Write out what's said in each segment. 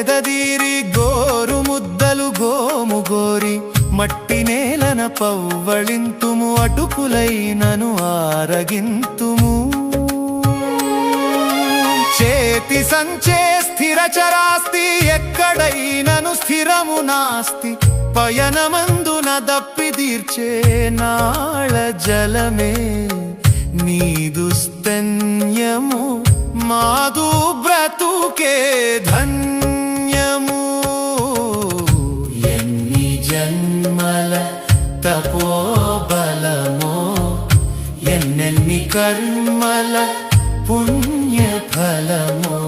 సేదదీరి గోరు ముద్దలు గోము గోరి మట్టి నేలన పవ్వళింతుము అటుకులైనను ఆరగింతుము చేతి సంచే స్థిరచరాస్తి ఎక్కడైనను స్థిరము నాస్తి పయనమందున దప్పిదీర్చే నాళ జలమే నీదు స్తన్యము మాదు బ్రతుకే ధన్యము ఎన్ని జన్మల తపోబలమో ఎన్నెన్ని కర్మల పుణ్య ఫలమో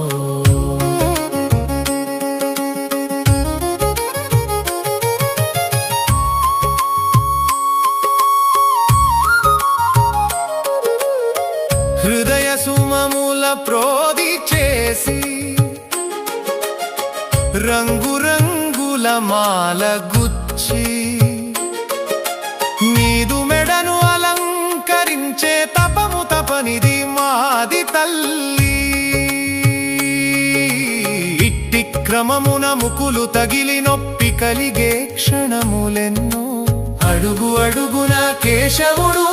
హృదయ సుమముల ప్రోది చేసి రంగురంగుల మాల గుచ్చి నీదు మెడను అలంకరించే తపము తపనిది మాది తల్లి ఇట్టి క్రమమున ముకులు తగిలి నొప్పి కలిగే క్షణములెన్నో అడుగు అడుగున కేశవుడు